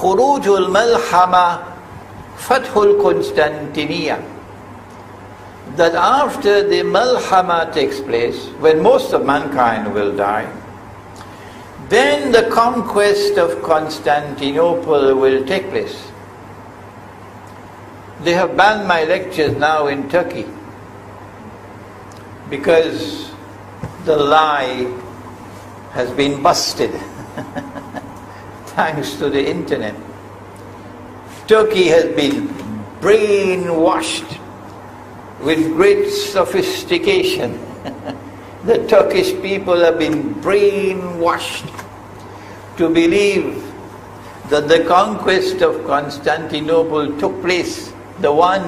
Khurujul Malhama, Fathul Constantinia, that after the Malhama takes place, when most of mankind will die, then the conquest of Constantinople will take place. They have banned my lectures now in Turkey because the lie has been busted thanks to the internet. Turkey has been brainwashed with great sophistication. The Turkish people have been brainwashed to believe that the conquest of Constantinople took place, the one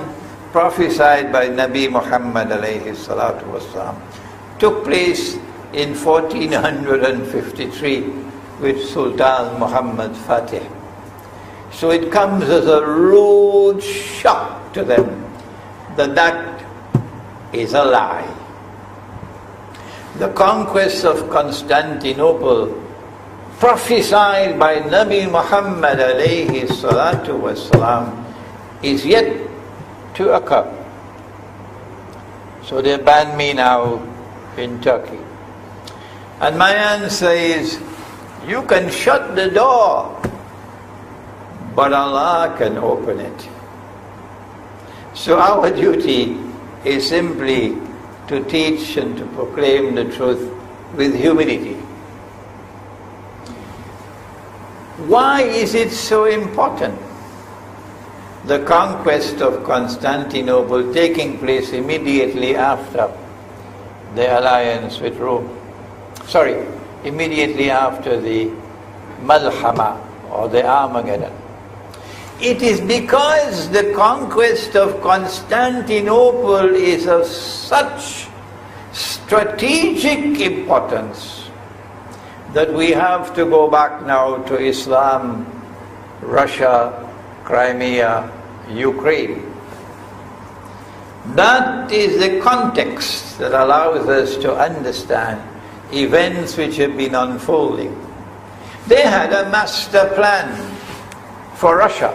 prophesied by Nabi Muhammad alayhi salatu wasalam, took place in 1453 with Sultan Muhammad Fatih. So it comes as a rude shock to them that that is a lie. The conquest of Constantinople, prophesied by Nabi Muhammad alayhi salatu wasalam, is yet to occur. So they ban me now in Turkey. And my answer is, you can shut the door, but Allah can open it. So our duty is simply to teach and to proclaim the truth with humility. Why is it so important? The conquest of Constantinople taking place immediately after the alliance with Rome. Immediately after the Malhama or the Armageddon. It is because the conquest of Constantinople is of such strategic importance that we have to go back now to Islam, Russia, Crimea, Ukraine. That is the context that allows us to understand events which have been unfolding. They had a master plan for Russia.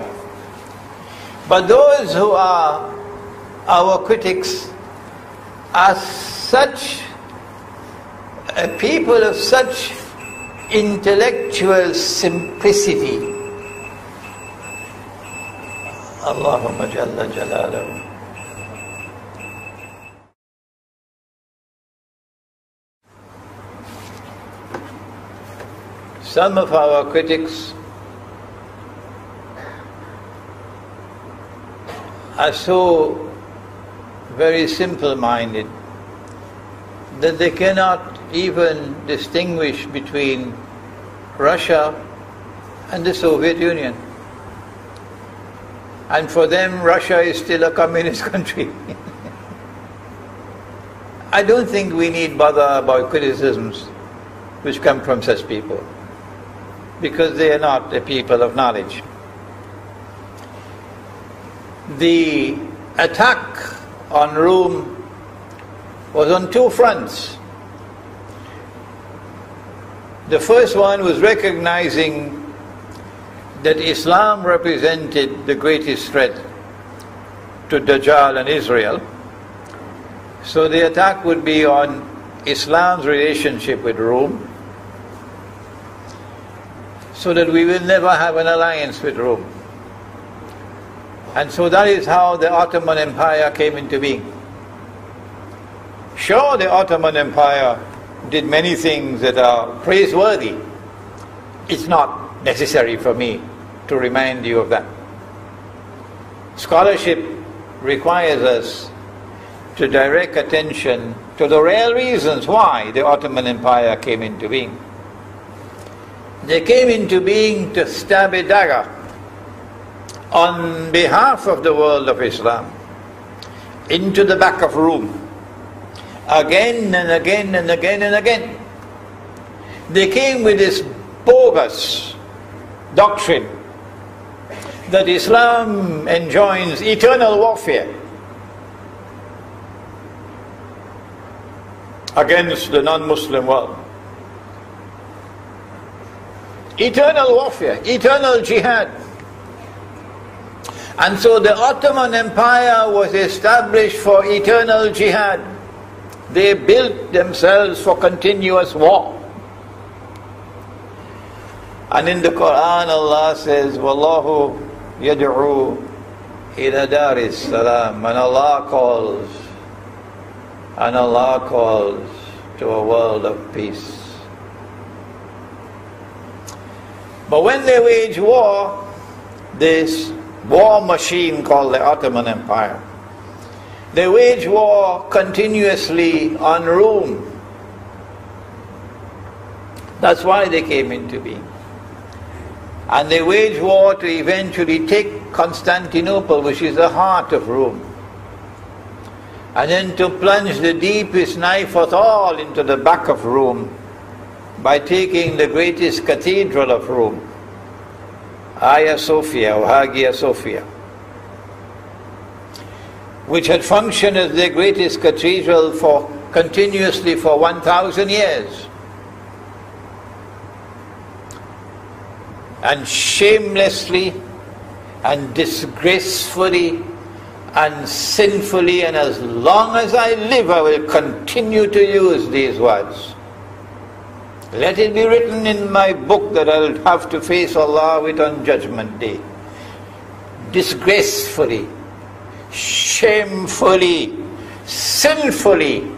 But those who are our critics are such people of such intellectual simplicity. Allahumma jalla jalaluhu. Some of our critics are so very simple-minded that they cannot even distinguish between Russia and the Soviet Union. And for them, Russia is still a communist country. I don't think we need bother about criticisms which come from such people, because they are not a people of knowledge. The attack on Rome was on two fronts. The first one was recognizing that Islam represented the greatest threat to Dajjal and Israel. So the attack would be on Islam's relationship with Rome, so that we will never have an alliance with Rome. And so that is how the Ottoman Empire came into being. Sure, the Ottoman Empire did many things that are praiseworthy. It's not necessary for me to remind you of that. Scholarship requires us to direct attention to the real reasons why the Ottoman Empire came into being. They came into being to stab a dagger on behalf of the world of Islam into the back of Rome, again and again and again and again. They came with this bogus doctrine that Islam enjoins eternal warfare against the non-Muslim world. Eternal warfare, eternal jihad. And so the Ottoman Empire was established for eternal jihad. They built themselves for continuous war. And in the Quran Allah says, Wallahu yad'u ila daris salam. And Allah calls to a world of peace. But when they wage war, this war machine called the Ottoman Empire, they wage war continuously on Rome. That's why they came into being. And they wage war to eventually take Constantinople, which is the heart of Rome, and then to plunge the deepest knife of all into the back of Rome by taking the greatest cathedral of Rome, Hagia Sophia, or Hagia Sophia, which had functioned as the greatest cathedral continuously for 1,000 years. And shamelessly and disgracefully and sinfully, and as long as I live I will continue to use these words. Let it be written in my book that I'll have to face Allah with on Judgment Day. Disgracefully, shamefully, sinfully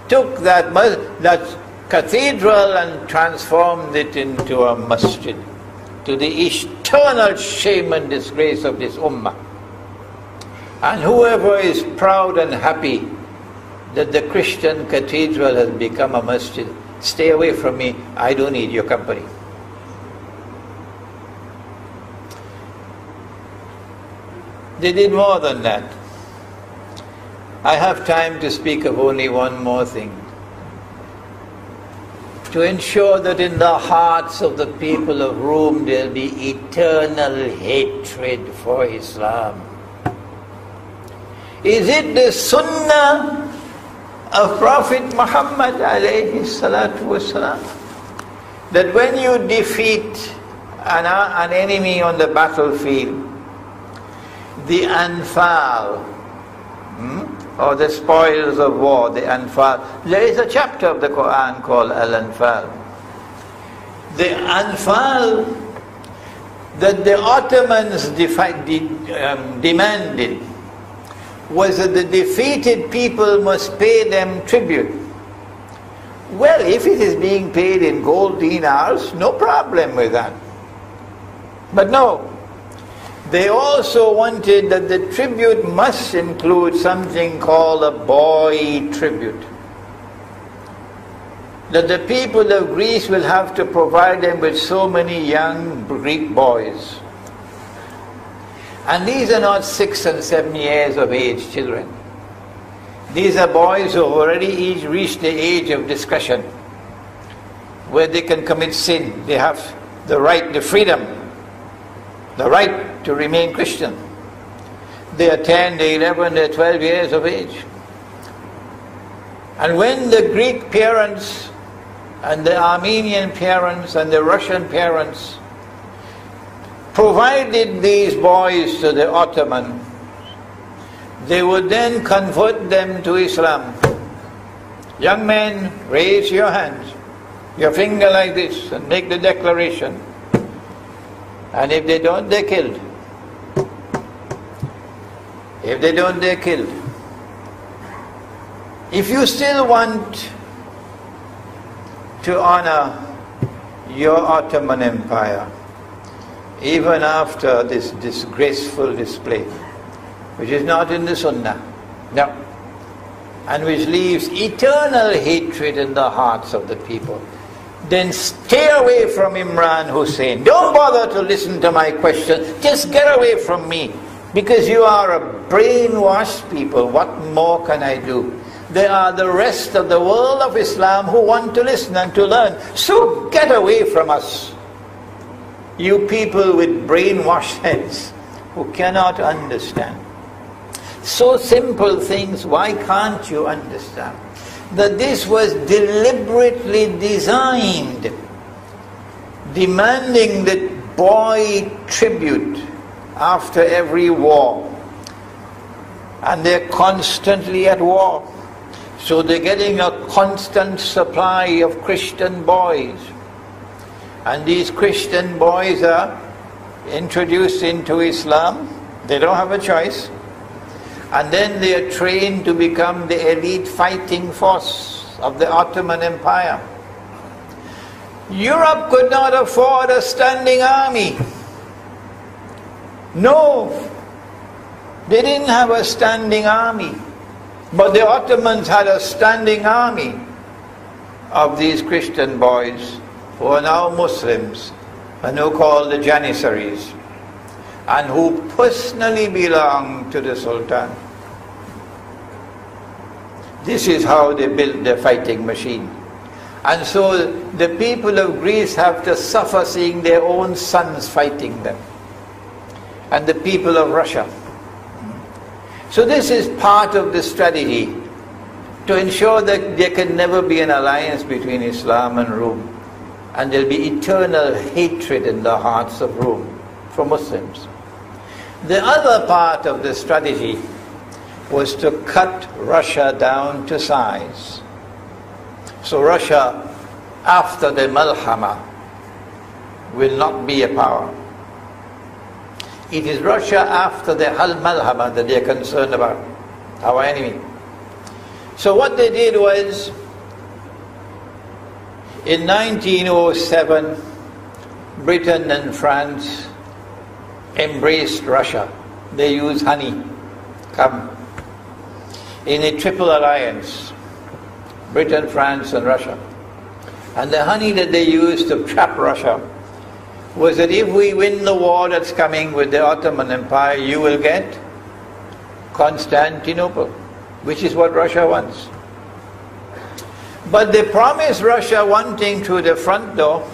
took that cathedral and transformed it into a masjid, to the eternal shame and disgrace of this ummah. And whoever is proud and happy that the Christian cathedral has become a masjid, stay away from me, I don't need your company. They did more than that. I have time to speak of only one more thing. To ensure that in the hearts of the people of Rome there will be eternal hatred for Islam. Is it the sunnah of Prophet Muhammad alayhi salatu wasalam that when you defeat an enemy on the battlefield, the anfal, or the spoils of war, the anfal, there is a chapter of the Quran called Al-Anfal. The anfal that the Ottomans demanded was that the defeated people must pay them tribute. Well, if it is being paid in gold dinars, no problem with that. But no, they also wanted that the tribute must include something called a boy tribute. That the people of Greece will have to provide them with so many young Greek boys. And these are not 6 and 7 years of age children. These are boys who have already reached the age of discretion, where they can commit sin. They have the right, the freedom, the right to remain Christian. They are 10, they're 11, they're 12 years of age. And when the Greek parents and the Armenian parents and the Russian parents provided these boys to the Ottoman, they would then convert them to Islam. Young men, raise your hands, your finger like this, and make the declaration. And if they don't, they're killed. If they don't, they're killed. If you still want to honor your Ottoman Empire, even after this disgraceful display, which is not in the Sunnah, no, and which leaves eternal hatred in the hearts of the people, then stay away from Imran Hosein. Don't bother to listen to my question. Just get away from me, because you are a brainwashed people. What more can I do? There are the rest of the world of Islam who want to listen and to learn. So get away from us, you people with brainwashed heads who cannot understand. So simple things, why can't you understand? That this was deliberately designed, demanding that boy tribute after every war. And they're constantly at war. So they're getting a constant supply of Christian boys. And these Christian boys are introduced into Islam. They don't have a choice. And then they are trained to become the elite fighting force of the Ottoman Empire. Europe could not afford a standing army. No, they didn't have a standing army. But the Ottomans had a standing army of these Christian boys who are now Muslims and who are called the Janissaries, and who personally belong to the Sultan. This is how they built their fighting machine. And so the people of Greece have to suffer seeing their own sons fighting them. And the people of Russia. So this is part of the strategy to ensure that there can never be an alliance between Islam and Rome. And there will be eternal hatred in the hearts of Rome for Muslims. The other part of the strategy was to cut Russia down to size. So Russia, after the Malhama, will not be a power. It is Russia after the Malhama that they are concerned about, our enemy. So what they did was, in 1907, Britain and France embraced Russia. They used honey, come, in a triple alliance, Britain, France and Russia. And the honey that they used to trap Russia was that if we win the war that's coming with the Ottoman Empire, you will get Constantinople, which is what Russia wants. But they promised Russia one thing through the front door,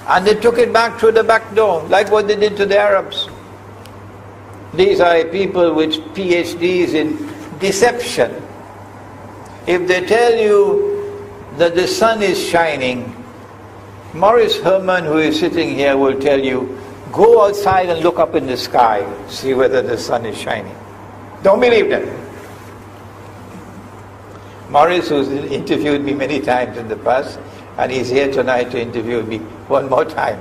and they took it back through the back door, like what they did to the Arabs. These are people with PhDs in deception. If they tell you that the sun is shining, Morris Herman, who is sitting here, will tell you, go outside and look up in the sky, see whether the sun is shining. Don't believe them. Morris, who's interviewed me many times in the past, and he's here tonight to interview me one more time.